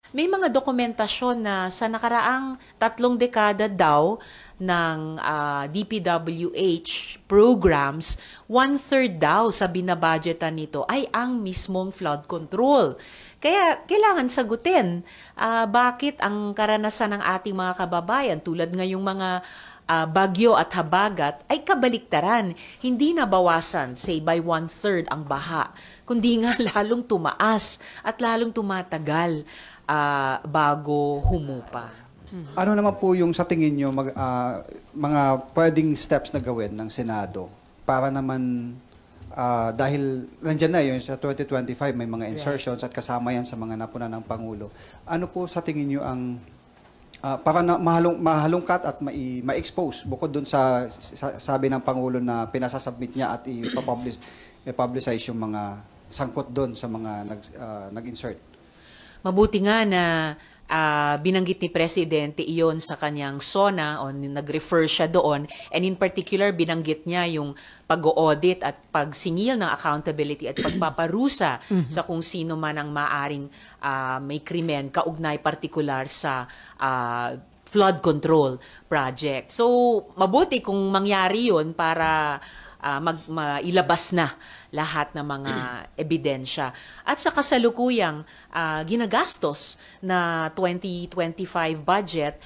May mga dokumentasyon na sa nakaraang 3 dekada daw ng DPWH programs, 1/3 daw sa binabudgetan nito ay ang mismong flood control. Kaya kailangan sagutin bakit ang karanasan ng ating mga kababayan tulad ngayong mga bagyo at habagat ay kabaliktaran. Hindi nabawasan, say by 1/3 ang baha, kundi nga lalong tumaas at lalong tumatagal bago humupa. Ano naman po yung sa tingin nyo mga pwedeng steps na gawin ng Senado para naman dahil nandyan na yun sa 2025 may mga insertions at kasama yan sa mga napuna ng Pangulo. Ano po sa tingin nyo ang para na mahalungkat at ma-expose bukod dun sa sabi ng Pangulo na pinasasubmit niya at i-publicize yung mga sangkot dun sa mga nag-insert? Mabuti nga na binanggit ni Presidente iyon sa kanyang SONA o nag-refer siya doon, and in particular binanggit niya yung pag-audit at pagsingil ng accountability at pagpaparusa sa kung sino man ang maaring may krimen kaugnay partikular sa flood control project. So mabuti kung mangyari yun para mailabas na lahat ng mga ebidensya. At sa kasalukuyang ginagastos na 2025 budget,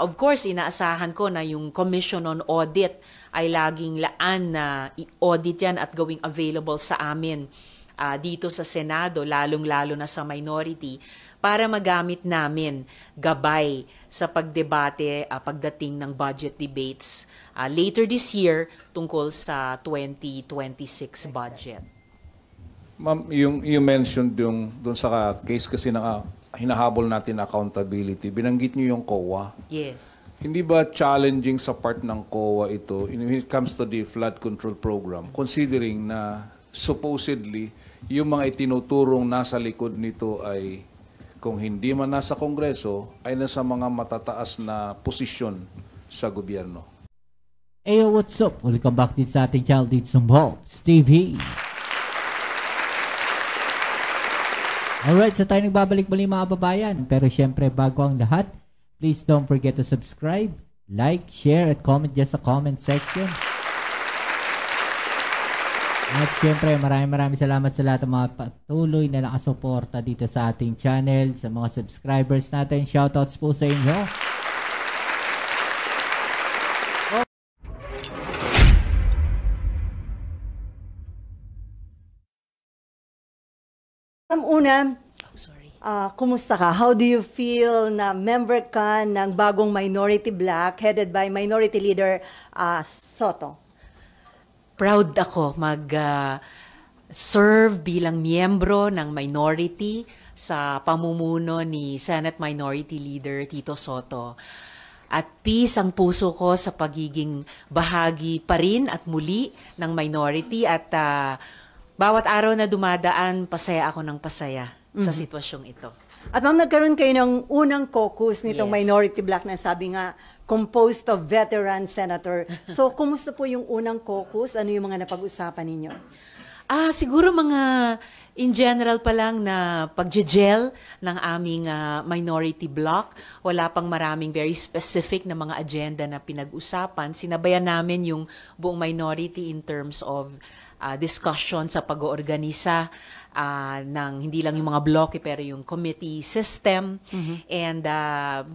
of course, inaasahan ko na yung Commission on Audit ay laging laan na i-audit yan at gawing available sa amin dito sa Senado, lalong-lalo na sa minority, para magamit namin gabay sa pagdebate pagdating ng budget debates later this year tungkol sa 2026 budget. Ma'am, you mentioned doon sa case kasi na hinahabol natin accountability. Binanggit niyo yung COA. Yes. Hindi ba challenging sa part ng COA ito when it comes to the flood control program, considering na supposedly yung mga itinuturong nasa likod nito ay kung hindi man nasa Kongreso, ay nasa mga matataas na posisyon sa gobyerno? Hey, what's up? Welcome back din sa ating Child Eats Balls TV. Alright, so tayo nagbabalik muli mga babayan. Pero syempre, bago ang lahat, please don't forget to subscribe, like, share, at comment dyan sa comment section. At syempre, maraming salamat sa lahat ng mga patuloy na nakasuporta dito sa ating channel, sa mga subscribers natin. Shoutouts po sa inyo. Una, kumusta ka? How do you feel na member ka ng bagong Minority Black headed by Minority Leader Soto? Proud ako mag-serve bilang miyembro ng minority sa pamumuno ni Senate Minority Leader Tito Soto. At peace ang puso ko sa pagiging bahagi pa rin at muli ng minority at bawat araw na dumadaan, pasaya ako ng pasaya sa sitwasyong ito. At ma'am, nagkaroon kayo ng unang caucus nitong Minority Black na sabi nga, composed of veteran senator. So, kumusta po yung unang caucus? Ano yung mga napag-usapan ninyo? Siguro mga in general pa lang na pag-gel ng aming minority block. Wala pang maraming very specific na mga agenda na pinag-usapan. Sinabayan namin yung buong minority in terms of discussion sa pag-oorganisa ng hindi lang yung mga bloke pero yung committee system, and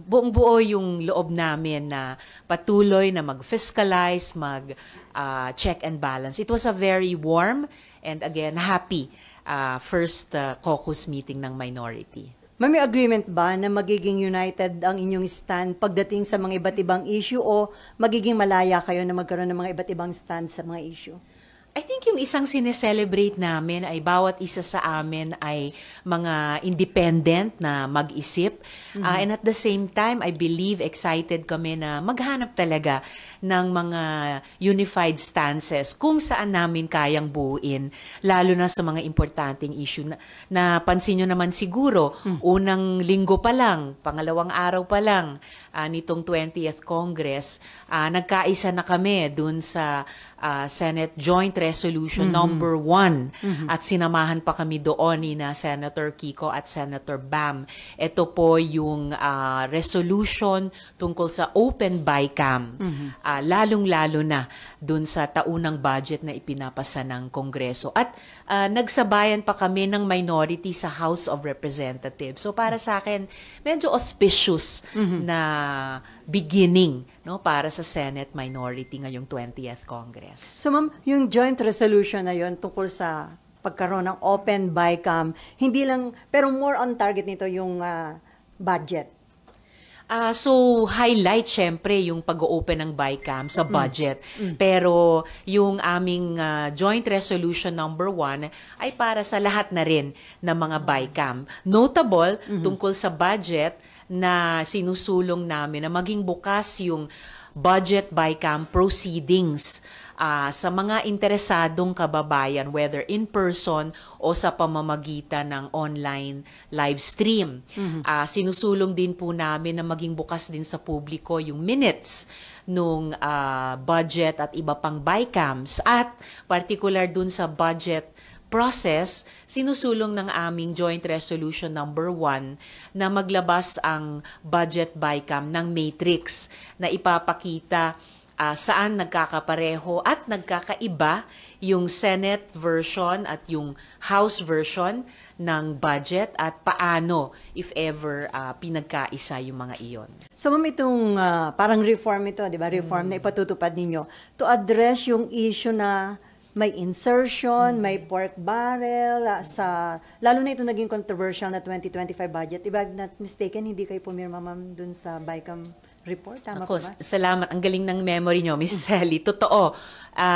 buong-buo yung loob namin na patuloy na mag-fiscalize, mag-check and balance. It was a very warm and again happy first caucus meeting ng minority. May agreement ba na magiging united ang inyong stand pagdating sa mga iba't ibang issue o magiging malaya kayo na magkaroon ng mga iba't ibang stand sa mga issue? I think yung isang sineselebrate namin ay bawat isa sa amin ay mga independent na mag-isip. And at the same time, I believe excited kami na maghanap talaga ng mga unified stances kung saan namin kayang buuin, lalo na sa mga importanteng issue. Napansin nyo naman siguro, unang linggo pa lang, pangalawang araw pa lang, nitong 20th Congress, nagkaisa na kami dun sa Senate Joint Resolution Resolution number 1 at sinamahan pa kami doon ni na Senator Kiko at Senator Bam. Ito po yung resolution tungkol sa open BICAM, lalong-lalo na dun sa taunang budget na ipinapasa ng Kongreso. At nagsabayan pa kami ng minority sa House of Representatives. So para sa akin, medyo auspicious na beginning, no, para sa Senate minority ngayong 20th Congress. So ma'am, yung joint resolution na yon tungkol sa pagkaroon ng open BICAM, hindi lang, pero more on target nito yung budget. So, highlight syempre yung pag-open ng BICAM sa budget. Pero yung aming joint resolution number 1 ay para sa lahat na rin ng mga BICAM. Notable tungkol sa budget na sinusulong namin na maging bukas yung budget BICAM proceedings sa mga interesadong kababayan, whether in person o sa pamamagitan ng online live stream. Sinusulong din po namin na maging bukas din sa publiko yung minutes nung budget at iba pang BICAMs, at particular dun sa budget process, sinusulong ng aming joint resolution number 1 na maglabas ang budget BICAM ng matrix na ipapakita saan nagkakapareho at nagkakaiba yung Senate version at yung House version ng budget at paano, if ever, pinagkaisa yung mga iyon. So ma'am, itong parang reform ito, di ba? Reform na ipatutupad ninyo to address yung issue na may insertion, may pork barrel, lalo na ito naging controversial na 2025 budget. If I'm not mistaken, hindi kayo pumirma ma'am dun sa BICAM report, tama Ako, ba? salamat. Ang galing ng memory nyo, Miss Sally. Totoo.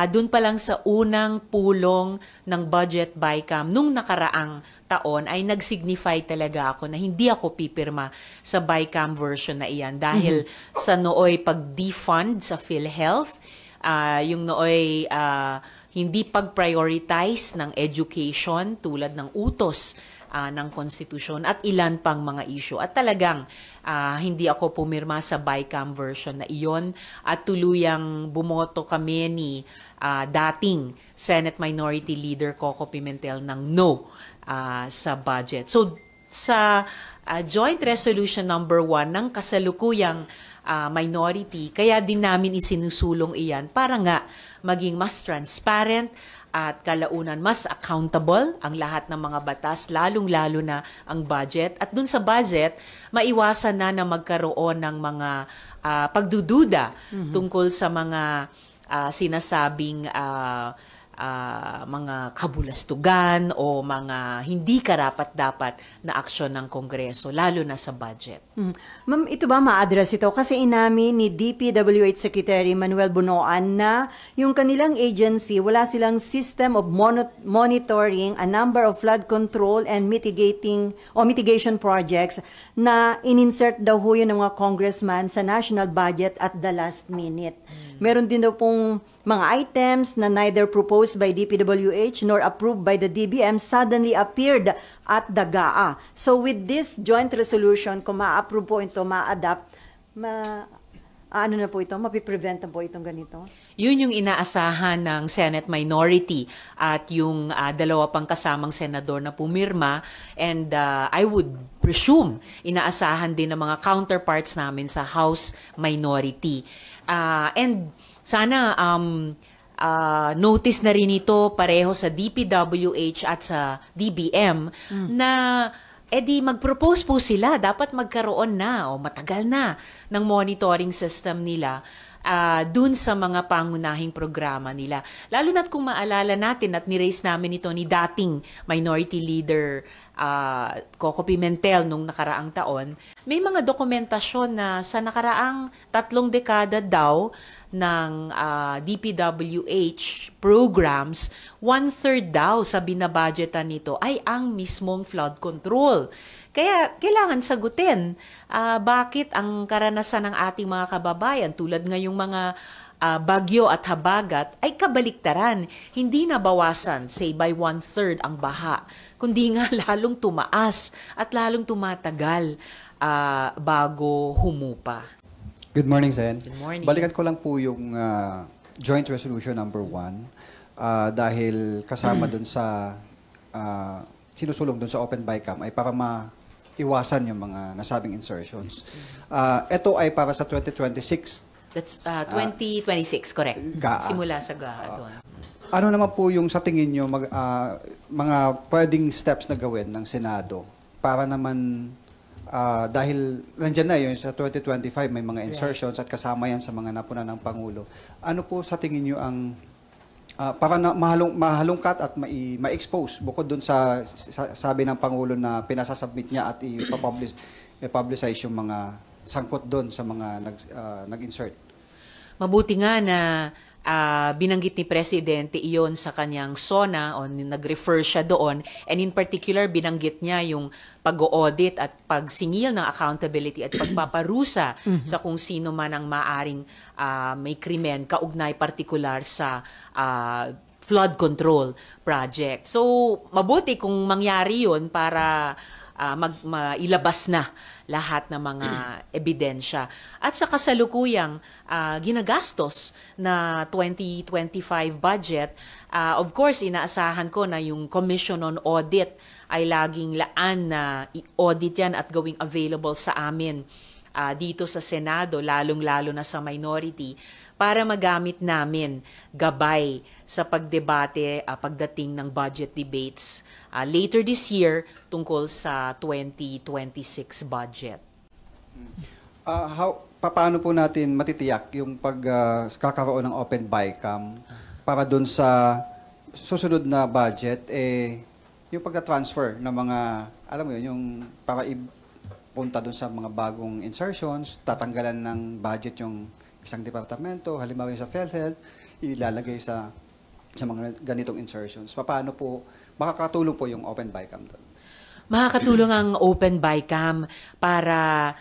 Doon pa lang sa unang pulong ng budget BICAM nung nakaraang taon ay nag-signify talaga ako na hindi ako pipirma sa BICAM version na iyan dahil sa nooy pag-defund sa PhilHealth, yung nooy hindi pag-prioritize ng education tulad ng utos ng konstitusyon at ilan pang mga issue. At talagang hindi ako pumirma sa BICAM version na iyon at tuluyang bumoto kami ni dating Senate Minority Leader Coco Pimentel ng no sa budget. So sa joint resolution number 1 ng kasalukuyang minority, kaya din namin isinusulong iyan para nga maging mas transparent at kalaunan mas accountable ang lahat ng mga batas, lalong-lalo na ang budget. At dun sa budget, maiwasan na magkaroon ng mga pagdududa tungkol sa mga sinasabing mga kabulastugan o mga hindi karapat-dapat na aksyon ng Kongreso, lalo na sa budget. Ma'am, ito ba ma-address ito? Kasi inamin ni DPWH Secretary Manuel Bunoan na yung kanilang agency, wala silang system of monitoring a number of flood control and mitigation projects na in-insert daw ho yun ng mga congressman sa national budget at the last minute. Meron din daw pong mga items na neither proposed by DPWH nor approved by the DBM suddenly appeared at the GAA. So with this joint resolution, kung ma-approve po ito, ma-adapt, ano na po ito, mapiprevent na po itong ganito? Yun yung inaasahan ng Senate minority at yung dalawa pang kasamang senador na pumirma, and I would presume inaasahan din ng mga counterparts namin sa House minority. And sana notice na rin ito pareho sa DPWH at sa DBM na edi mag-propose po sila, dapat magkaroon na o matagal na ng monitoring system nila dun sa mga pangunahing programa nila. Lalo na't kung maalala natin at ni-raise namin ito ni dating Minority Leader Coco Pimentel nung nakaraang taon, may mga dokumentasyon na sa nakaraang 3 dekada daw ng DPWH programs, 1/3 daw sa binabudgetan nito ay ang mismong flood control. Kaya kailangan sagutin bakit ang karanasan ng ating mga kababayan tulad ngayong mga bagyo at habagat ay kabaliktaran. Hindi nabawasan, say by 1/3 ang baha, kundi nga lalong tumaas at lalong tumatagal bago humupa. Good morning, Sen. Good morning. Balikan ko lang po yung joint resolution number 1. dahil kasama dun sa sinusulong dun sa Open BICAM ay para maiwasan yung mga nasabing insertions. Ito ay para sa 2026. That's 2026, correct. GAA. Simula sa GAA doon. Ano naman po yung sa tingin nyo mga pwedeng steps na gawin ng Senado para naman dahil nandyan na yun sa 2025 may mga insertions at kasama yan sa mga napuna ng Pangulo. Ano po sa tingin nyo ang para na mahalungkat at ma-expose bukod dun sa sabi ng Pangulo na pinasasubmit niya at i-publicize yung mga sangkot dun sa mga nag-insert? Mabuti nga na binanggit ni Presidente iyon sa kanyang SONA o nag-refer siya doon, and in particular binanggit niya yung pag-audit at pagsingil ng accountability at pagpaparusa sa kung sino man ang maaring may krimen kaugnay partikular sa flood control project. So mabuti kung mangyari yun para mailabas na lahat ng mga ebidensya. At sa kasalukuyang ginagastos na 2025 budget, of course, inaasahan ko na yung Commission on Audit ay laging laan na i-audit yan at gawing available sa amin dito sa Senado, lalong-lalo na sa minority, para magamit namin gabay sa pagdebate pagdating ng budget debates later this year tungkol sa 2026 budget. Paano po natin matitiyak yung pagkakaroon ng Open BICAM para dun sa susunod na budget, yung pagka-transfer ng mga, alam mo yun, yung para punta dun sa mga bagong insertions, tatanggalan ng budget yung isang departamento, halimbawa sa PhilHealth, ilalagay sa mga ganitong insertions. Paano po, makakatulong po yung Open BICAM doon? Makakatulong ang Open BICAM para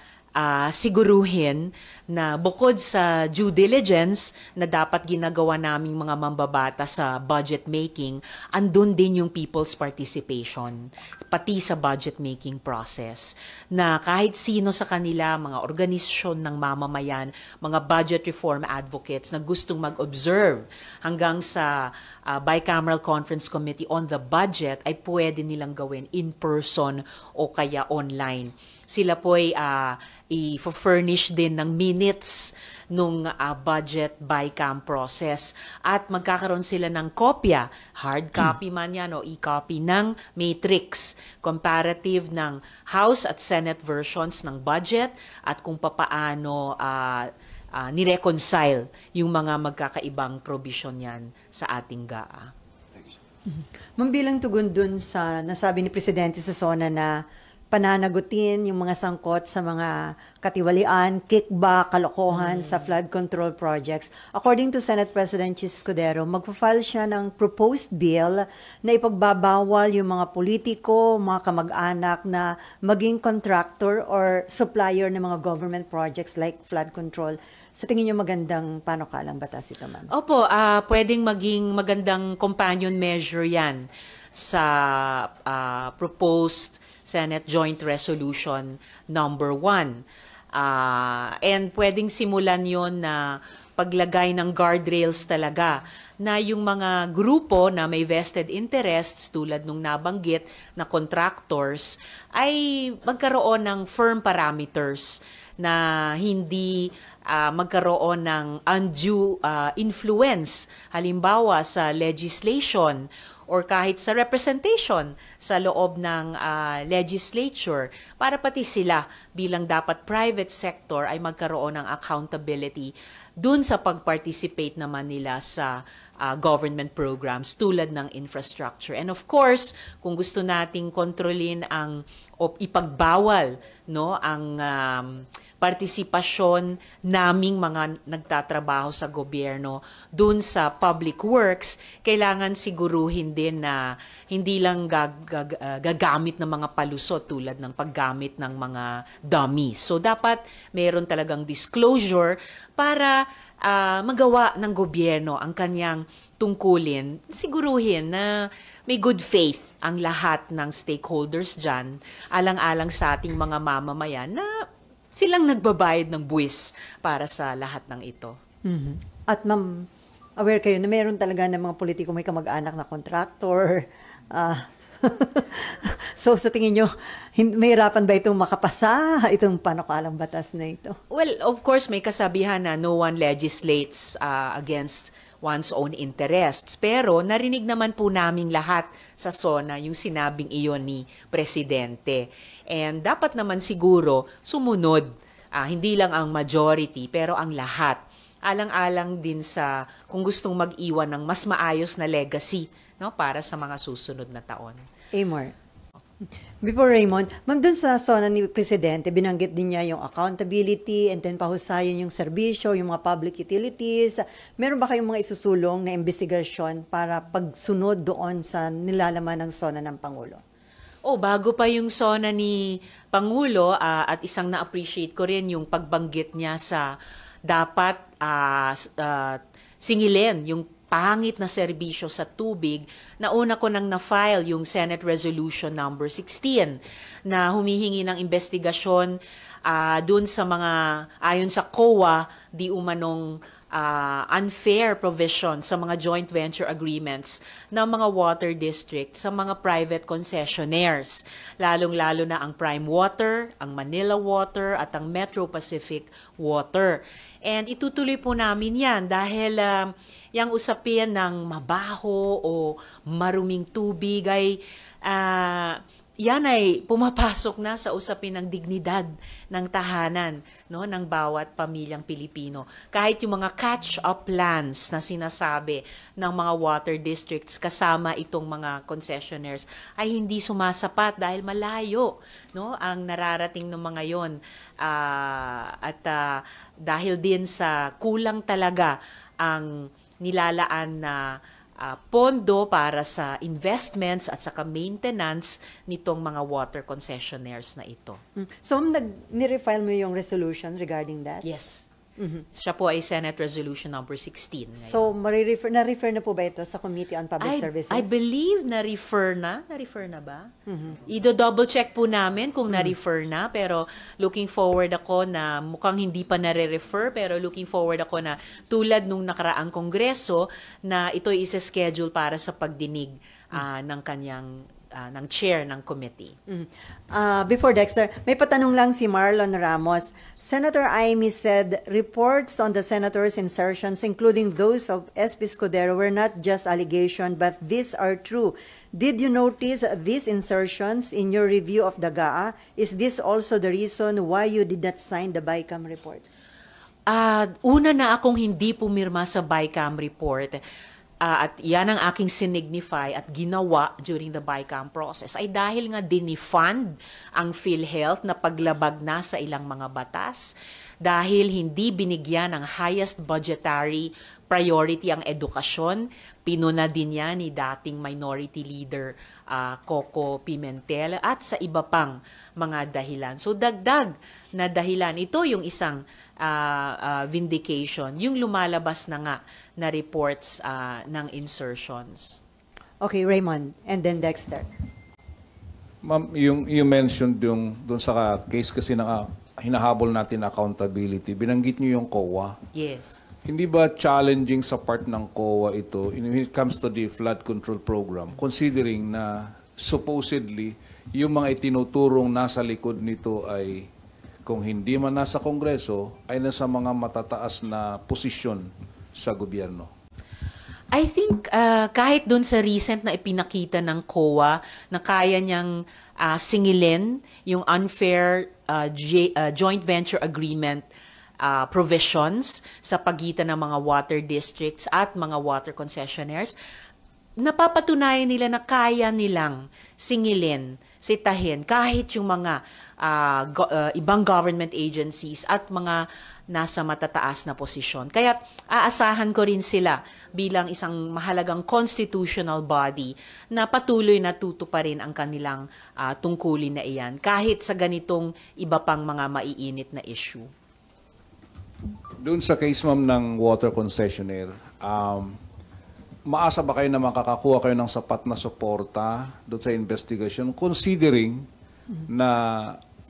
siguruhin na bukod sa due diligence na dapat ginagawa naming mga mambabata sa budget making, andun din yung people's participation, pati sa budget making process. Na kahit sino sa kanila, mga organisasyon ng mamamayan, mga budget reform advocates na gustong mag-observe hanggang sa Bicameral Conference Committee on the Budget ay pwede nilang gawin in person o kaya online. Sila po ay i-furnish din ng minutes nung budget BICAM process at magkakaroon sila ng kopya, hard copy man yan o e-copy ng matrix, comparative ng House at Senate versions ng budget at kung papaano nireconcile yung mga magkakaibang provision yan sa ating GAA. Mambilang tugon dun sa nasabi ni Presidente sa SONA na pananagutin yung mga sangkot sa mga katiwalian, kickback, kalokohan sa flood control projects. According to Senate President Chis Escudero, magpa-file siya ng proposed bill na ipagbabawal yung mga politiko, mga kamag-anak na maging contractor or supplier ng mga government projects like flood control. Sa tingin niyo magandang panukalang batas ito, ma'am? Opo, pwedeng maging magandang companion measure yan sa proposed Senate Joint Resolution number 1. And pwedeng simulan yon na paglagay ng guardrails talaga na yung mga grupo na may vested interests tulad nung nabanggit na contractors ay magkaroon ng firm parameters na hindi magkaroon ng undue influence halimbawa sa legislation or kahit sa representation sa loob ng legislature para pati sila bilang dapat private sector ay magkaroon ng accountability dun sa pag-participate naman nila sa government programs tulad ng infrastructure. And of course, kung gusto nating kontrolin o ipagbawal ang partisipasyon naming mga nagtatrabaho sa gobyerno dun sa public works, kailangan siguruhin din na hindi lang gagamit ng mga palusot tulad ng paggamit ng mga dummies. So dapat meron talagang disclosure para magawa ng gobyerno ang kanyang tungkulin, siguruhin na may good faith ang lahat ng stakeholders dyan, alang-alang sa ating mga mamamayan na silang nagbabayad ng buwis para sa lahat ng ito. At ma'am, aware kayo na meron talaga ng mga politiko may kamag-anak na contractor. So sa tingin nyo, may hirapan ba itong makapasa, itong panukalang batas na ito? Well, of course, may kasabihan na no one legislates against one's own interests. Pero narinig naman po naming lahat sa SONA yung sinabing iyon ni Presidente. And dapat naman siguro sumunod, hindi lang ang majority, pero ang lahat. Alang-alang din sa kung gustong mag-iwan ng mas maayos na legacy, no, para sa mga susunod na taon. Amor. Before Raymond, ma'am, dun sa SONA ni Presidente, binanggit din niya yung accountability and then pahusayan yung serbisyo, yung mga public utilities. Meron ba kayong mga isusulong na investigasyon para pagsunod doon sa nilalaman ng SONA ng Pangulo? Bago pa yung SONA ni Pangulo, at isang na-appreciate ko rin yung pagbanggit niya sa dapat singilin yung pangit na serbisyo sa tubig. Nauna ko nang na-file yung Senate Resolution number 16 na humihingi ng investigasyon dun sa mga, ayon sa COA, di umanong unfair provision sa mga joint venture agreements ng mga water district sa mga private concessionaires, lalong-lalo na ang Prime Water, ang Manila Water at ang Metro Pacific Water. And itutuloy po namin yan dahil yung usapin ng mabaho o maruming tubig ay yan ay pumapasok na sa usapin ng dignidad ng tahanan, no, ng bawat pamilyang Pilipino. Kahit yung mga catch-up plans na sinasabi ng mga water districts kasama itong mga concessionaires ay hindi sumasapat dahil malayo, no, ang nararating ng mga yon. Dahil din sa kulang talaga ang nilalaan na pondo para sa investments at saka maintenance nitong mga water concessionaires na ito. So, nirefile mo yung resolution regarding that? Yes. Siya po ay Senate Resolution number 16. Ngayon. So, na-refer na po ba ito sa Committee on Public Services? I believe na-refer na. Na-refer na ba? Ido-double check po namin kung na-refer na. Pero looking forward ako na mukhang hindi pa nare-refer. Pero looking forward ako na tulad nung nakaraang kongreso na ito isa-schedule para sa pagdinig ng kanyang ng chair ng committee. Before Dexter, may patanong lang si Marlon Ramos. Senator Amy said reports on the senator's insertions, including those of SP Escudero, were not just allegation, but these are true. Did you notice these insertions in your review of the GAA? Is this also the reason why you did not sign the BICAM report? Una na akong hindi pumirma sa BICAM report. At yan ang aking sinignify at ginawa during the BICAM process ay dahil nga dinifund ang PhilHealth na paglabag na sa ilang mga batas, dahil hindi binigyan ng highest budgetary priority ang edukasyon. Pinuna din yan ni dating Minority Leader Coco Pimentel at sa iba pang mga dahilan. So dagdag na dahilan, ito yung isang vindication, yung lumalabas na nga na reports ng insertions. Okay, Raymond, and then Dexter. Ma'am, you mentioned yung doon sa case kasi na hinahabol natin accountability, binanggit niyo yung COA. Yes. Hindi ba challenging sa part ng COA ito when it comes to the flood control program, considering na supposedly yung mga itinuturong nasa likod nito ay kung hindi man nasa Kongreso, ay nasa mga matataas na posisyon sa gobyerno? I think kahit doon sa recent na ipinakita ng COA na kaya niyang singilin yung unfair joint venture agreement provisions sa pagitan ng mga water districts at mga water concessionaires, napapatunayan nila na kaya nilang singilin, sitahin kahit yung mga ibang government agencies at mga nasa matataas na posisyon. Kaya aasahan ko rin sila bilang isang mahalagang constitutional body na patuloy na tutuparin ang kanilang tungkulin na iyan kahit sa ganitong iba pang mga maiinit na issue. Doon sa case, ma'am, ng water concessionaire, maasa ba kayo na makakakuha kayo ng sapat na suporta doon sa investigation, considering na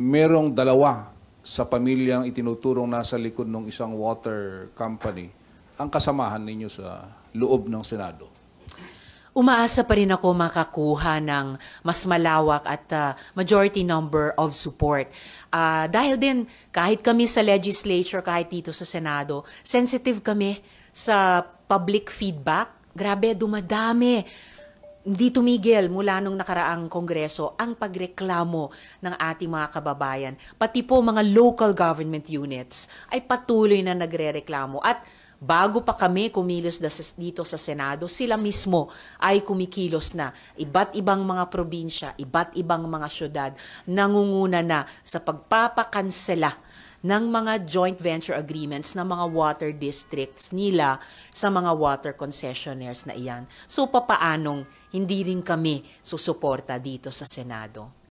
merong dalawa sa pamilyang itinuturong nasa likod ng isang water company ang kasamahan ninyo sa loob ng Senado? Umaasa pa rin ako makakuha ng mas malawak at majority number of support. Dahil din, kahit kami sa legislature, kahit dito sa Senado, sensitive kami sa public feedback. Grabe, dumadami. Hindi tumigil mula nung nakaraang kongreso ang pagreklamo ng ating mga kababayan. Pati po mga local government units ay patuloy na nagrereklamo. At bago pa kami kumilos dito sa Senado, sila mismo ay kumikilos na. Iba't ibang mga probinsya, iba't ibang mga syudad, nangunguna na sa pagpapakansela ng mga joint venture agreements ng mga water districts nila sa mga water concessionaires na iyan. So, papaanong hindi rin kami susuporta dito sa Senado?